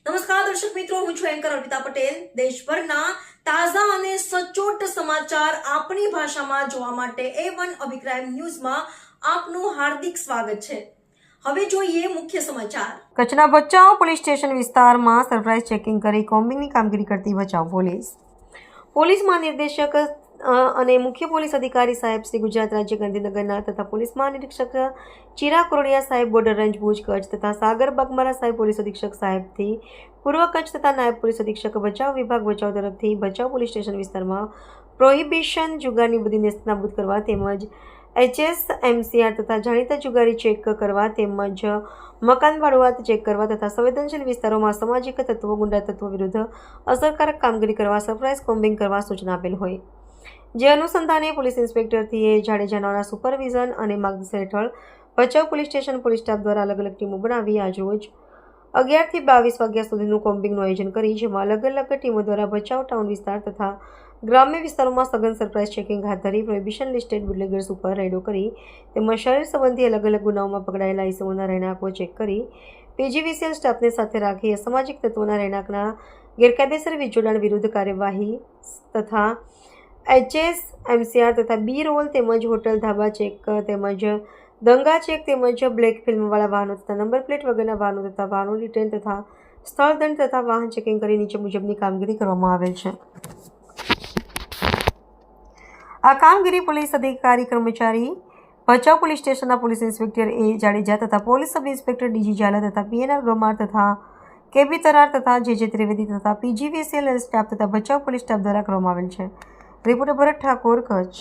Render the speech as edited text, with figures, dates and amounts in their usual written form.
નમસ્કાર દર્શક મિત્રો, હું છું એન્કર અર્પિતા પટેલ. દેશભરના તાજા અને સચોટ સમાચાર આપણી ભાષામાં જોવા માટે A1 અભિપ્રાય ન્યૂઝમાં આપનું હાર્દિક સ્વાગત છે. હવે જોઈએ મુખ્ય સમાચાર. કચ્છના ભચાઉ પોલીસ સ્ટેશન વિસ્તારમાં સરપ્રાઇઝ ચેકિંગ કરી કોમ્બિંગની કામગીરી કરતી ભચાઉ પોલીસ મહાનિર્દેશક અને મુખ્ય પોલીસ અધિકારી સાહેબ શ્રી ગુજરાત રાજ્ય ગાંધીનગરના તથા પોલીસ મહાનિરીક્ષક ચિરાગ કોરડિયા સાહેબ બોર્ડર રેન્જ ભુજ કચ્છ તથા સાગર બગમારા સાહેબ પોલીસ અધિક્ષક સાહેબથી પૂર્વ કચ્છ તથા નાયબ પોલીસ અધિક્ષક ભચાઉ વિભાગ ભચાઉ તરફથી ભચાઉ પોલીસ સ્ટેશન વિસ્તારમાં પ્રોહિબિશન જુગારની બધી નેસ્તનાબૂદ કરવા તેમજ HSMCR તથા જાણીતા જુગારી ચેક કરવા તેમજ મકાન ભાડુઆત ચેક કરવા તથા સંવેદનશીલ વિસ્તારોમાં સામાજિક તત્વો ગુંડા તત્વો વિરુદ્ધ અસરકારક કામગીરી કરવા સરપ્રાઇઝ કોમ્બિંગ કરવા સૂચના આપેલ હોય, જે અનુસંધાને પોલીસ ઇન્સ્પેક્ટર T.A. જાડેજાના સુપરવિઝન અને માર્ગદર્શન હેઠળ Bhachau police station police staff દ્વારા અલગ અલગ ટીમો બનાવી આજરોજ 11 થી 22 વાગ્યા સુધીનું કોમ્બિંગનું આયોજન કરી, જેમાં અલગ અલગ ટીમો દ્વારા ભચાઉ ટાઉન વિસ્તાર તથા ગ્રામ્ય વિસ્તારોમાં સઘન સરપ્રાઇઝ ચેકિંગ હાથ ધરી પ્રોહિબિશન લિસ્ટેડ બુટલેગર્સ ઉપર રેડો કરી તેમજ શરીર સંબંધી અલગ અલગ ગુનાઓમાં પકડાયેલા ઇસમોના રહેણાંકો ચેક કરી PGVCL સ્ટાફને સાથે રાખી અસામાજિક તત્વોના રહેણાંકના ગેરકાયદેસર વીજ જોડાણ વિરુદ્ધ કાર્યવાહી તથા HSMCR તથા B રોલ તેમજ હોટલ ધાબા ચેક તેમજ દંગા ચેક તેમજ બ્લેક ફિલ્મવાળા વાહનો તથા નંબર પ્લેટ વગરના વાહનો તથા વાહનો રિટર્ન તથા સ્થળ દંડ તથા વાહન ચેકિંગ કરી નીચે મુજબની કામગીરી કરવામાં આવેલ છે. આ કામગીરી પોલીસ અધિકારી કર્મચારી ભચાઉ પોલીસ સ્ટેશનના પોલીસ ઇન્સ્પેક્ટર A. જાડેજા તથા police sub inspector D.G. Jhala તથા PNR ગમાર તથા KB તરાર તથા J.J. ત્રિવેદી તથા PGVCL સ્ટાફ તથા ભચાઉ પોલીસ સ્ટાફ દ્વારા કરવામાં આવેલ છે. રિપોર્ટર ભરત ઠાકોર, કચ્છ.